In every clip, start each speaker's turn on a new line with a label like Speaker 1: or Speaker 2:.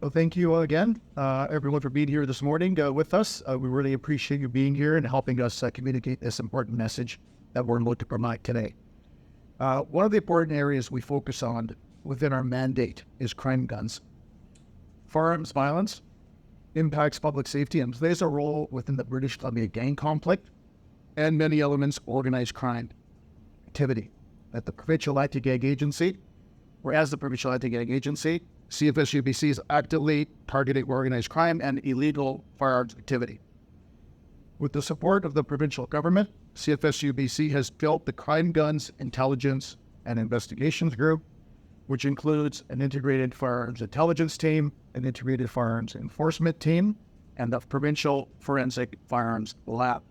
Speaker 1: Well, thank you again, everyone, for being here this morning with us. We really appreciate you being here and helping us communicate this important message that we're looking to provide today. One of the important areas we focus on within our mandate is crime guns. Firearms violence impacts public safety and plays a role within the British Columbia gang conflict and many elements of organized crime activity. At the provincial anti-gang agency, CFSEU-BC is actively targeting organized crime and illegal firearms activity. With the support of the provincial government, CFSEU-BC has built the Crime Guns Intelligence and Investigations Group, which includes an integrated firearms intelligence team, an integrated firearms enforcement team, and the provincial forensic firearms lab.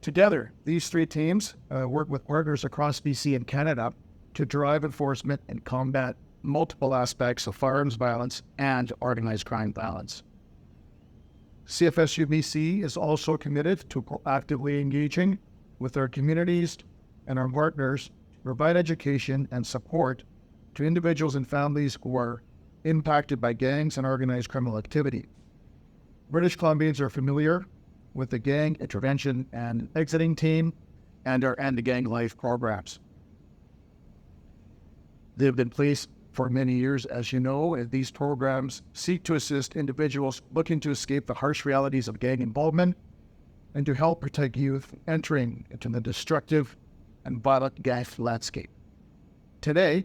Speaker 1: Together, these three teams work with partners across BC and Canada to drive enforcement and combat multiple aspects of firearms violence and organized crime violence. CFSEU-BC is also committed to proactively engaging with our communities and our partners to provide education and support to individuals and families who are impacted by gangs and organized criminal activity. British Columbians are familiar with the Gang Intervention and Exiting Team and our End the Gang Life programs. They've been placed for many years, as you know, and these programs seek to assist individuals looking to escape the harsh realities of gang involvement and to help protect youth entering into the destructive and violent gang landscape. Today,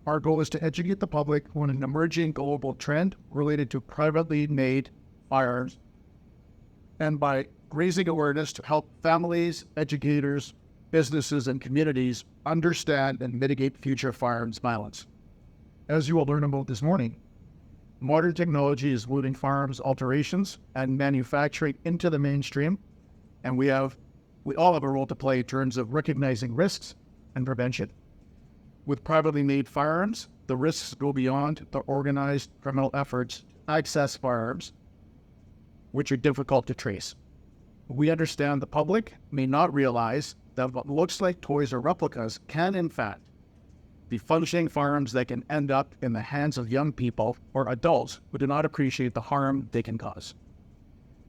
Speaker 1: our goal is to educate the public on an emerging global trend related to privately made firearms, and by raising awareness to help families, educators, businesses, and communities understand and mitigate future firearms violence. As you will learn about this morning, modern technology is moving firearms alterations and manufacturing into the mainstream, and we all have a role to play in terms of recognizing risks and prevention. With privately made firearms, the risks go beyond the organized criminal efforts to access firearms, which are difficult to trace. We understand the public may not realize that what looks like toys or replicas can, in fact, be functioning firearms that can end up in the hands of young people or adults who do not appreciate the harm they can cause.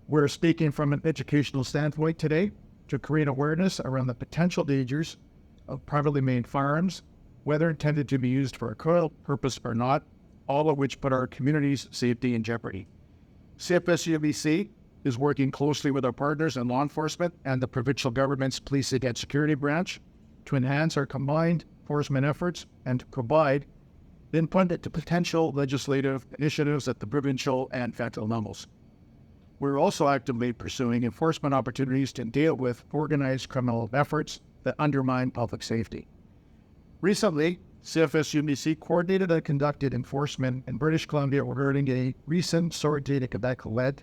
Speaker 1: We're speaking from an educational standpoint today to create awareness around the potential dangers of privately made firearms, whether intended to be used for a criminal purpose or not, all of which put our community's safety in jeopardy. CFSEU-BC is working closely with our partners in law enforcement and the provincial government's policing and security branch to enhance our combined enforcement efforts and to provide input into potential legislative initiatives at the provincial and federal levels. We're also actively pursuing enforcement opportunities to deal with organized criminal efforts that undermine public safety. Recently, CFSEU-BC coordinated and conducted enforcement in British Columbia regarding a recent Sword Data Quebec-led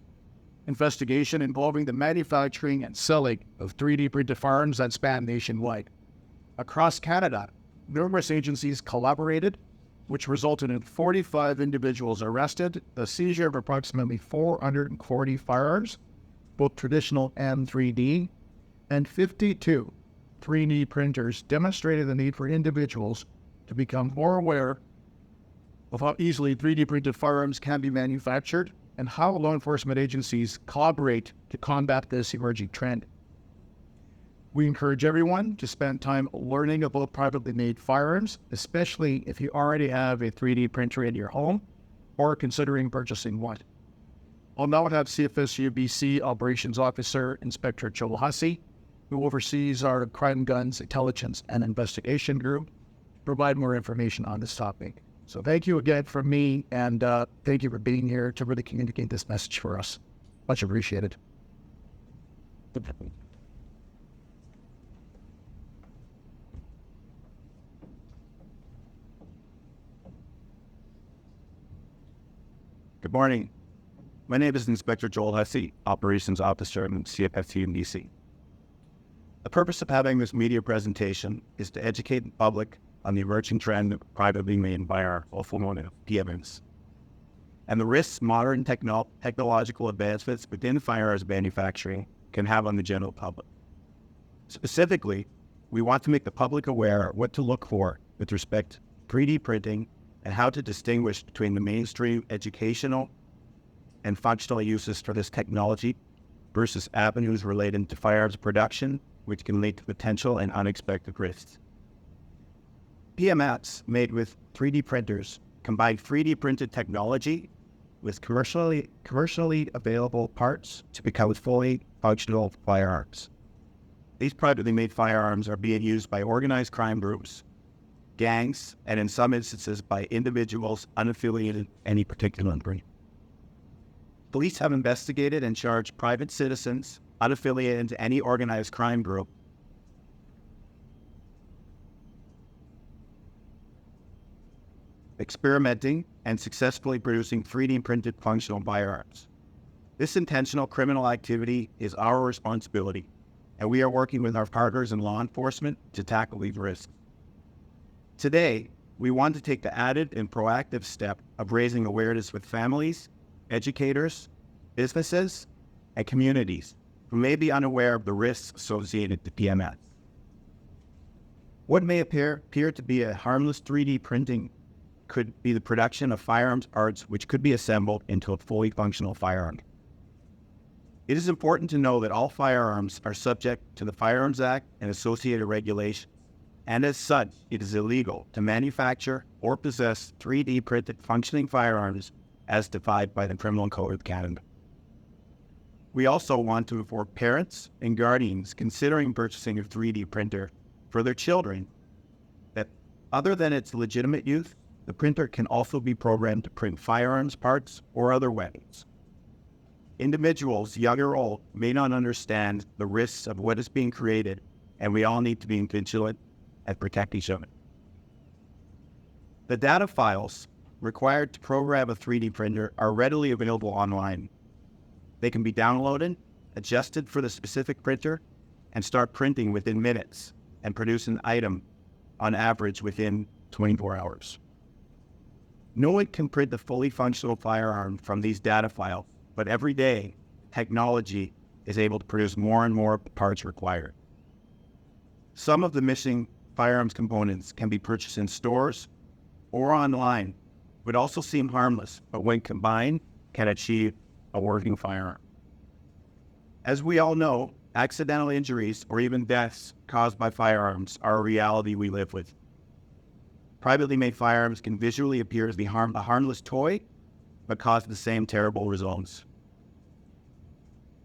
Speaker 1: investigation involving the manufacturing and selling of 3D printed firearms that span nationwide. Across Canada, numerous agencies collaborated, which resulted in 45 individuals arrested, the seizure of approximately 440 firearms, both traditional and 3D, and 52 3D printers demonstrated the need for individuals to become more aware of how easily 3D printed firearms can be manufactured and how law enforcement agencies collaborate to combat this emerging trend. We encourage everyone to spend time learning about privately made firearms, especially if you already have a 3D printer in your home or considering purchasing one. I'll now have CFSEU-BC Operations Officer Inspector Joel Hussey, who oversees our Crime Guns Intelligence and Investigation Group, provide more information on this topic. So thank you again from me, and thank you for being here to really communicate this message for us. Much appreciated.
Speaker 2: Good morning. My name is Inspector Joel Hussey, Operations Officer in CFSEU-BC. The purpose of having this media presentation is to educate the public on the emerging trend of privately made firearms, also known as PMs, and the risks modern technological advancements within firearms manufacturing can have on the general public. Specifically, we want to make the public aware of what to look for with respect to 3D printing and how to distinguish between the mainstream educational and functional uses for this technology versus avenues related to firearms production, which can lead to potential and unexpected risks. PMFs made with 3D printers combine 3D printed technology with commercially available parts to become fully functional firearms. These privately made firearms are being used by organized crime groups, gangs, and in some instances by individuals unaffiliated with any particular group. Police have investigated and charged private citizens unaffiliated to any organized crime group experimenting and successfully producing 3D printed functional firearms. This intentional criminal activity is our responsibility, and we are working with our partners in law enforcement to tackle these risks. Today, we want to take the added and proactive step of raising awareness with families, educators, businesses, and communities who may be unaware of the risks associated with PMS. What may appear to be a harmless 3D printing could be the production of firearms parts which could be assembled into a fully functional firearm. It is important to know that all firearms are subject to the Firearms Act and associated regulations, and as such, it is illegal to manufacture or possess 3D printed functioning firearms as defined by the Criminal Code of Canada. We also want to inform parents and guardians considering purchasing a 3D printer for their children that other than its legitimate use, the printer can also be programmed to print firearms parts or other weapons. Individuals, young or old, may not understand the risks of what is being created, and we all need to be vigilant and protect each other. The data files required to program a 3D printer are readily available online. They can be downloaded, adjusted for the specific printer, and start printing within minutes and produce an item on average within 24 hours. No one can print a fully functional firearm from these data files, but every day, technology is able to produce more and more parts required. Some of the missing firearms components can be purchased in stores or online, would also seem harmless, but when combined, can achieve a working firearm. As we all know, accidental injuries or even deaths caused by firearms are a reality we live with. Privately made firearms can visually appear to be a harmless toy, but cause the same terrible results.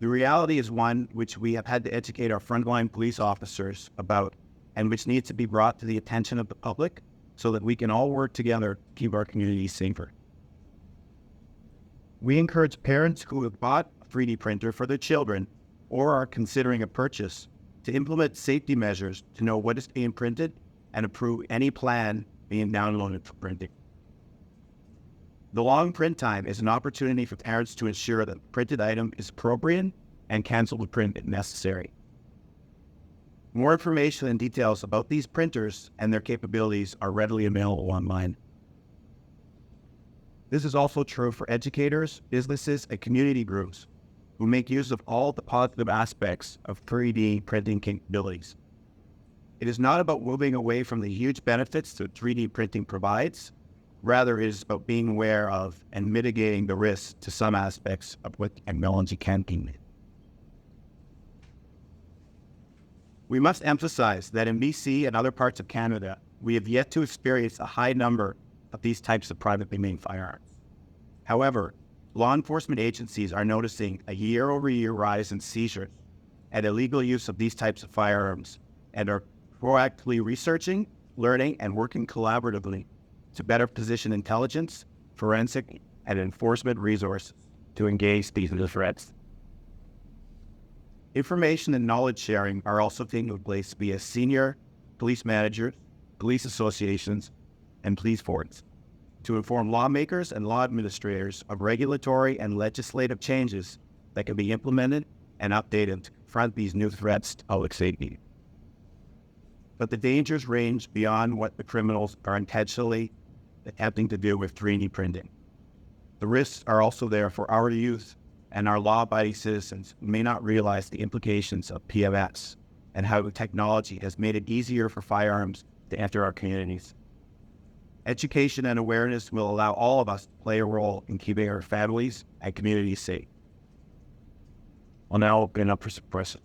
Speaker 2: The reality is one which we have had to educate our frontline police officers about, and which needs to be brought to the attention of the public so that we can all work together to keep our communities safer. We encourage parents who have bought a 3D printer for their children or are considering a purchase to implement safety measures to know what is being printed and approve any plan being downloaded for printing. The long print time is an opportunity for parents to ensure that the printed item is appropriate and cancel the print if necessary. More information and details about these printers and their capabilities are readily available online. This is also true for educators, businesses, and community groups who make use of all the positive aspects of 3D printing capabilities. It is not about moving away from the huge benefits that 3D printing provides. Rather, it is about being aware of and mitigating the risks to some aspects of what technology can be. We must emphasize that in BC and other parts of Canada, we have yet to experience a high number of these types of privately made firearms. However, law enforcement agencies are noticing a year-over-year rise in seizures and illegal use of these types of firearms and are proactively researching, learning, and working collaboratively to better position intelligence, forensic, and enforcement resources to engage these new threats. Information and knowledge sharing are also taking place via senior police managers, police associations, and police boards to inform lawmakers and law administrators of regulatory and legislative changes that can be implemented and updated to confront these new threats to public safety. But the dangers range beyond what the criminals are intentionally attempting to do with 3D printing. The risks are also there for our youth and our law-abiding citizens who may not realize the implications of PMS and how the technology has made it easier for firearms to enter our communities. Education and awareness will allow all of us to play a role in keeping our families and communities safe. I'll now open up for some questions.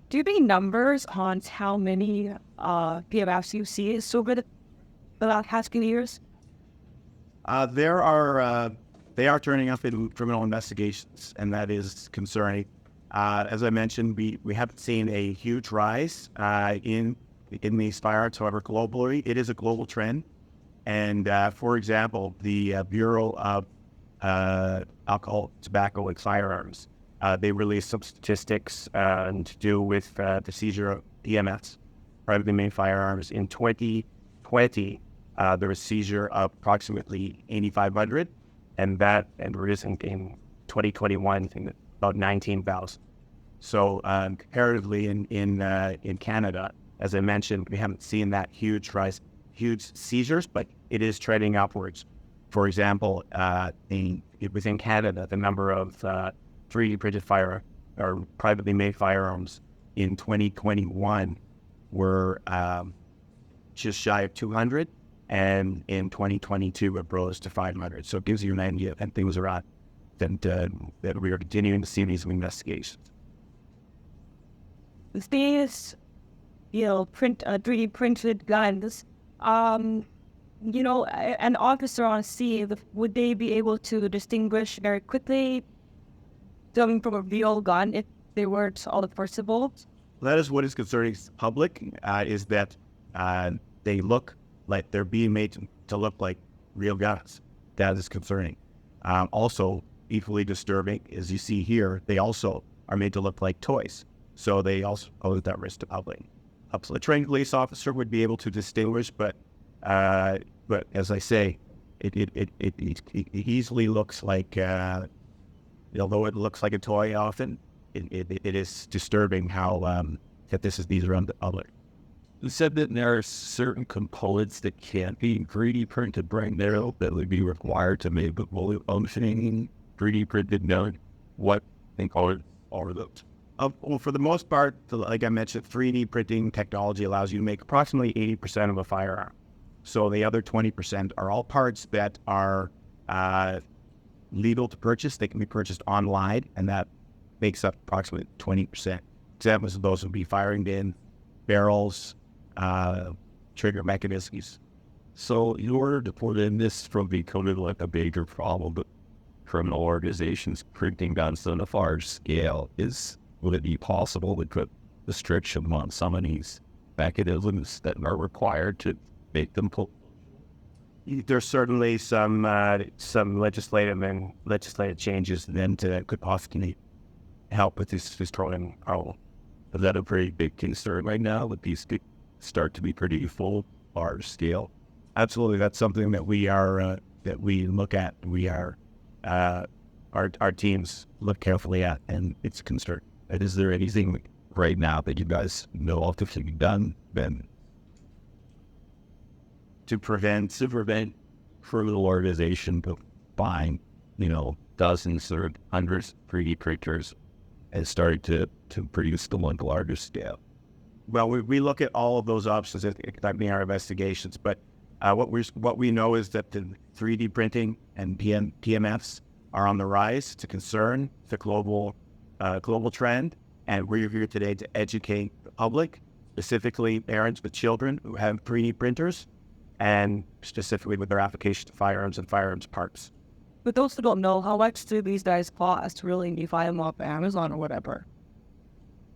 Speaker 3: Do you have any numbers on how many PMFs you see over the past few years?
Speaker 2: They are turning up in criminal investigations, and that is concerning. As I mentioned, we haven't seen a huge rise in these firearms. However, globally, it is a global trend. And for example, the Bureau of Alcohol, Tobacco, and Firearms, they released some statistics to do with the seizure of PMFs, privately made firearms. In 2020, there was seizure of approximately 8,500, and we're in 2021 about 19,000. So comparatively, in Canada, as I mentioned, we haven't seen that huge rise, huge seizures, but it is trending upwards. For example, within Canada, the number of 3D printed or privately made firearms in 2021 were just shy of 200, and in 2022 it rose to 500. So it gives you an idea that things are at that we are continuing to see these investigations.
Speaker 3: These, 3D printed guns, an officer on scene, would they be able to distinguish very quickly them from a real gun if they weren't all enforceable?
Speaker 2: That is what is concerning the public, is that they look like they're being made to look like real guns. That is concerning. Also, equally disturbing, as you see here, they also are made to look like toys. So they also pose that risk to public. A trained police officer would be able to distinguish, but as I say, it easily looks like, although it looks like a toy often, it is disturbing how these are on the public.
Speaker 4: You said that there are certain components that can't be 3D printed right now that would be required to make a fully functioning 3D printed gun. What components are those?
Speaker 2: Well, for the most part, like I mentioned, 3D printing technology allows you to make approximately 80% of a firearm. So the other 20% are all parts that are legal to purchase. They can be purchased online, and that makes up approximately 20%. Examples of those would be firing pin, barrels, trigger mechanisms.
Speaker 4: So in order to put in this from becoming like a major problem, but criminal organizations printing guns on a large scale, would it be possible to put restriction on some of these mechanisms that are required to make them pull?
Speaker 2: There's certainly some legislative changes then that could possibly help with this destroying problem.
Speaker 4: Is that a very big concern right now? Would these start to be pretty full, large scale?
Speaker 2: Absolutely, that's something that we are that we look at. We are our teams look carefully at, and it's a concern.
Speaker 4: And is there anything right now that you guys know of that can be done then
Speaker 2: to prevent
Speaker 4: criminal organization from buying, dozens or hundreds of 3D printers and starting to produce them on a larger scale?
Speaker 2: Well, we look at all of those options in our investigations, but what we know is that the 3D printing and PMFs are on the rise. It's a concern. It's a global trend, and we're here today to educate the public, specifically parents with children who have 3D printers, and specifically with their application to firearms and firearms parts.
Speaker 3: But those who don't know, how much do these guys cost really if you find them off Amazon or whatever?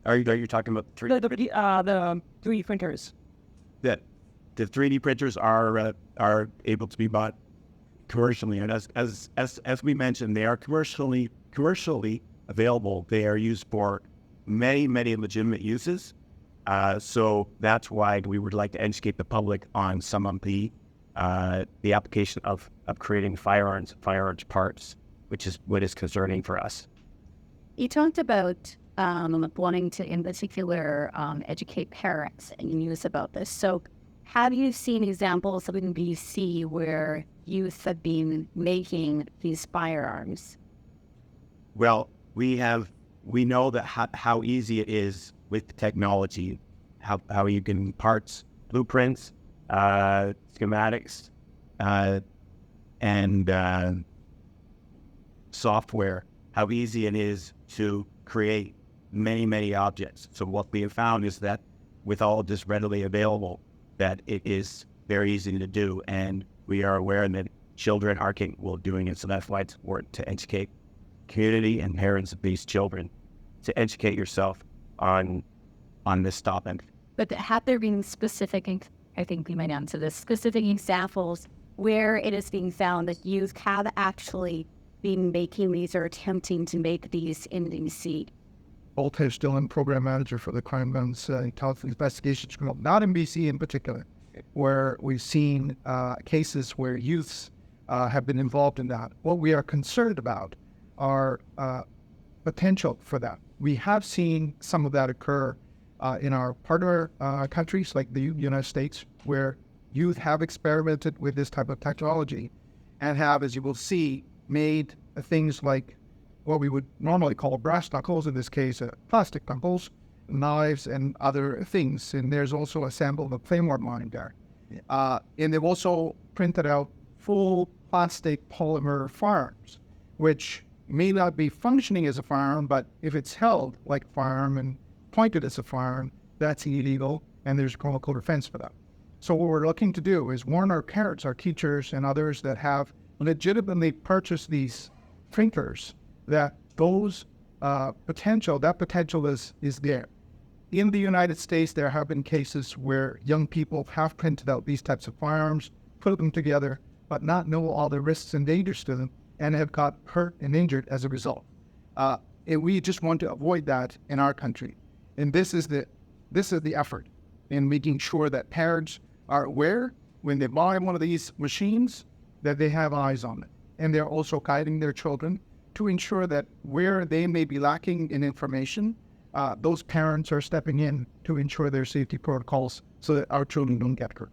Speaker 2: Are you talking about the
Speaker 3: 3D printers?
Speaker 2: That the 3D printers are able to be bought commercially, and as we mentioned, they are commercially available. They are used for many legitimate uses. So that's why we would like to educate the public on some of the application of creating firearms parts, which is what is concerning for us.
Speaker 5: You talked about wanting to, in particular, educate parents and youth about this. So have you seen examples in BC where youth have been making these firearms?
Speaker 2: Well, we know that how easy it is with technology, how you can parts, blueprints, schematics, and software, how easy it is to create many, many objects. So what we have found is that with all of this readily available, that it is very easy to do, and we are aware that children are capable of doing it. So that's why it's important to educate community and parents of these children, to educate yourself on this topic.
Speaker 5: But have there been specific, I think we might answer this, specific examples where it is being found that youth have actually been making these or attempting to make these in BC?
Speaker 1: Bolte is still in program manager for the Crime Guns Intelligence Investigations Group, not in BC in particular, where we've seen cases where youths have been involved in that. What we are concerned about are potential for that. We have seen some of that occur in our partner countries like the United States, where youth have experimented with this type of technology and have, as you will see, made things like what we would normally call brass knuckles, in this case, plastic knuckles, knives, and other things. And there's also a sample of a Claymore mine there. And they've also printed out full plastic polymer firearms, which may not be functioning as a firearm, but if it's held like a firearm and pointed as a firearm, that's illegal, and there's a criminal code offense for that. So what we're looking to do is warn our parents, our teachers, and others that have legitimately purchased these printers that those potential is there. In the United States, there have been cases where young people have printed out these types of firearms, put them together, but not know all the risks and dangers to them, and have got hurt and injured as a result. And we just want to avoid that in our country. And this is the effort in making sure that parents are aware when they buy one of these machines that they have eyes on it. And they're also guiding their children to ensure that where they may be lacking in information, those parents are stepping in to ensure their safety protocols so that our children don't get hurt.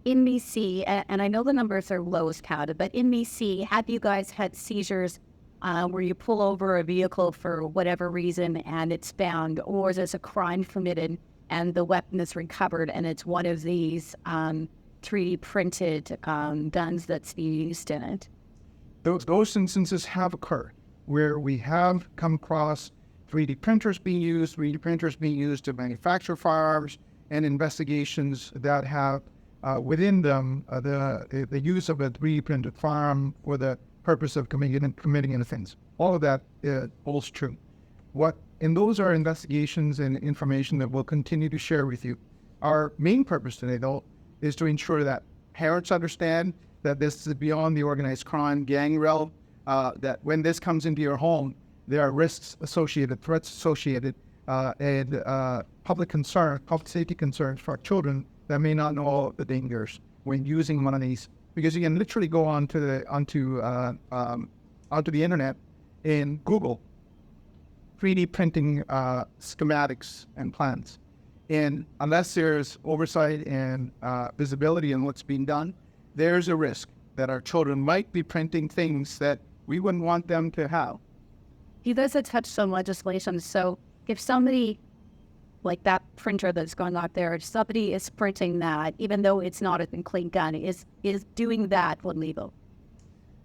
Speaker 5: In BC, and I know the numbers are lowest counted, but in BC, have you guys had seizures where you pull over a vehicle for whatever reason and it's found, or there's a crime committed and the weapon is recovered and it's one of these 3D printed guns that's being used in it?
Speaker 1: Those instances have occurred where we have come across 3D printers being used to manufacture firearms, and investigations that have within them the use of a 3D printed firearm for the purpose of committing an offense. All of that holds true. And those are investigations and information that we'll continue to share with you. Our main purpose today, though, is to ensure that parents understand that this is beyond the organized crime gang realm, that when this comes into your home, there are risks associated, threats associated, and public safety concerns for our children that may not know all the dangers when using one of these. Because you can literally go onto the internet and Google 3D printing schematics and plans. And unless there's oversight and visibility in what's being done, there's a risk that our children might be printing things that we wouldn't want them to have.
Speaker 5: You guys have touched on legislation. So if somebody, like that printer that's going out there, if somebody is printing that, even though it's not a clean gun, is doing that illegal?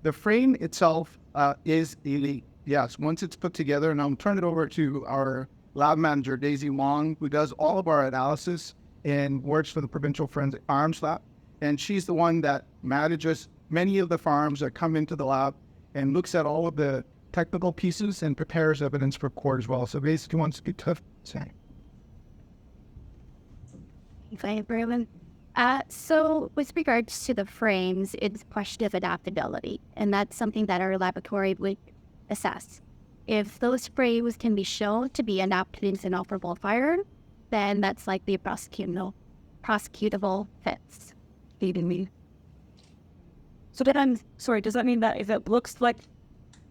Speaker 1: The frame itself is illegal, yes, once it's put together. And I'll turn it over to our lab manager, Daisy Wong, who does all of our analysis and works for the Provincial Forensic Firearms Lab. And she's the one that manages many of the firearms that come into the lab and looks at all of the technical pieces and prepares evidence for court as well. So basically wants to be tough.
Speaker 5: Thank you. So with regards to the frames, it's a question of adaptability, and that's something that our laboratory would assess. If those frames can be shown to be adapted into an operable firearm, then that's likely a prosecutable offense.
Speaker 3: So then does that mean that if it looks like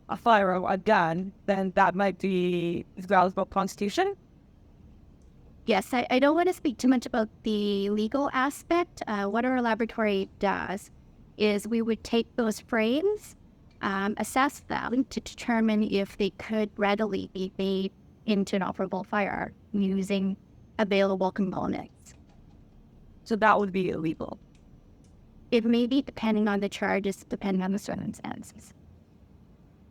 Speaker 3: a firearm, a gun, then that might be valid for prostitution?
Speaker 5: Yes, I don't want to speak too much about the legal aspect. What our laboratory does is we would take those frames, assess them to determine if they could readily be made into an operable firearm using available components.
Speaker 3: So that would be illegal.
Speaker 5: It may be depending on the charges, depending on the circumstances.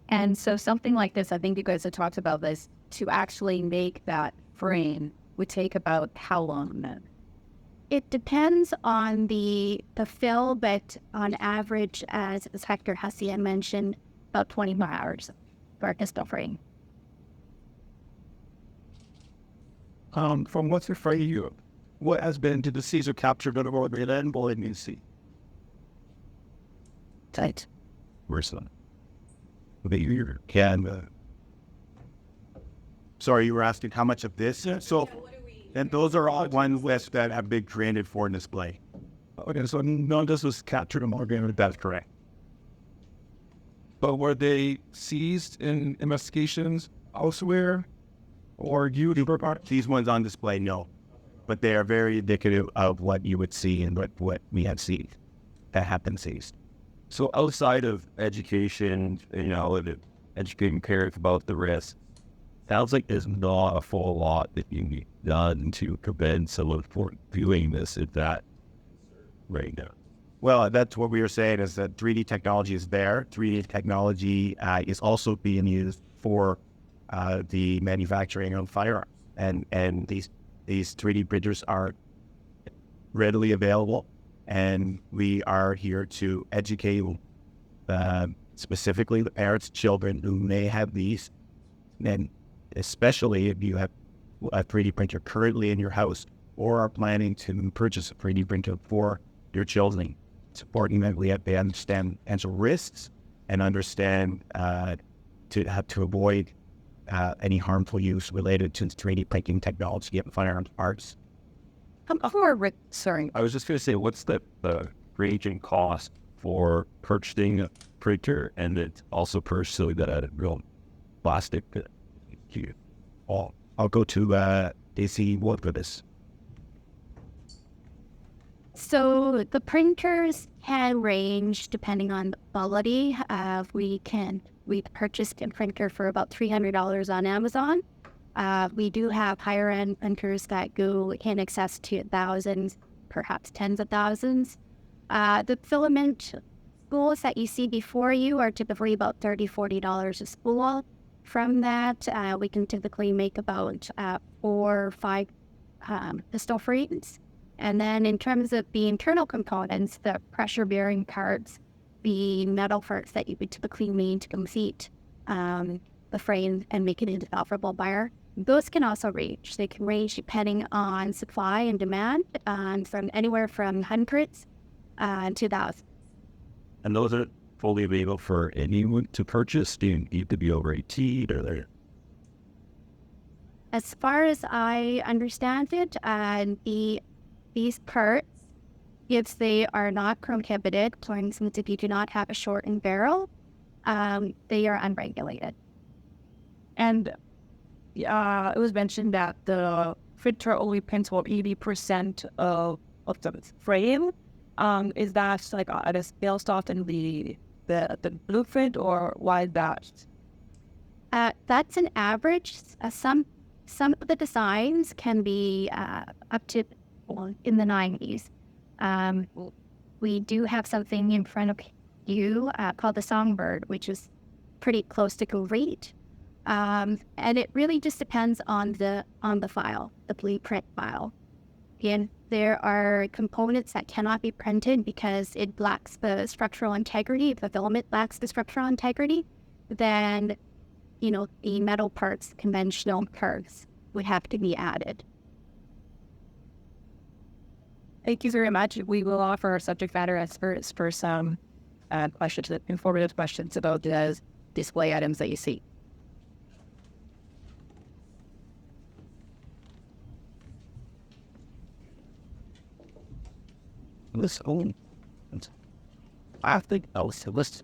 Speaker 5: And so something like this, I think you guys have talked about this, to actually make that frame would take about how long then? It depends on the fill, but on average, as Inspector Hassian mentioned, about 24 hours for a pistol frame.
Speaker 4: From what's in front of you, what has been to the Caesar captured on the resemble in DC?
Speaker 5: Tight.
Speaker 4: Where's that? You can.
Speaker 2: Sorry, you were asking how much of this? So, and those are all ones with that have been created for display.
Speaker 4: Okay, so none of this was captured on Morgan, that's correct. But were they seized in investigations elsewhere? Or you,
Speaker 2: These ones on display, no. But they are very indicative of what you would see and what we have seen that have been seized.
Speaker 4: So outside of education, educating parents about the risk, sounds like there's not a full lot that you need done to prevent someone from doing this at that right now.
Speaker 2: Well, that's what we were saying is that 3D technology is there. 3D technology is also being used for the manufacturing of firearms. And these 3D printers are readily available. And we are here to educate specifically the parents, children who may have these. And especially if you have a 3D printer currently in your house or are planning to purchase a 3D printer for your children, it's important that we understand potential risks and understand to avoid any harmful use related to 3D printing technology and firearms parts.
Speaker 5: Sorry.
Speaker 4: I was just going to say, what's the ranging cost for purchasing a printer and then also purchasing that real plastic?
Speaker 2: I'll go to AC Wood for this.
Speaker 5: So the printers can range depending on the quality. We purchased a printer for about $300 on Amazon. We do have higher end printers that go in excess to thousands, perhaps tens of thousands. The filament spools that you see before you are typically about $30, $40 a spool. From that, we can typically make about 4 or 5 pistol frames. And then in terms of the internal components, the pressure-bearing parts, the metal parts that you would typically need to complete the frame and make it into operable bar, those can also range. They can range depending on supply and demand, from anywhere from hundreds to thousands.
Speaker 4: And those are fully available for anyone to purchase? Do you need to be over 18 or there?
Speaker 5: As far as I understand it, these parts, if they are not prohibited, for instance, if you do not have a shortened barrel, they are unregulated.
Speaker 3: And it was mentioned that the printer only prints about 80% of the frame. Is that like at a scale based on the blueprint, or why is that?
Speaker 5: That's an average. Some of the designs can be up to in the 90s. We do have something in front of you called the Songbird, which is pretty close to complete. And it really just depends on the file, the blueprint file. Again, there are components that cannot be printed because it lacks the structural integrity. If the filament lacks the structural integrity, then the metal parts, conventional parts, would have to be added.
Speaker 3: Thank you very much. We will offer our subject matter experts for some questions, informative questions about the display items that you see.
Speaker 4: I think let's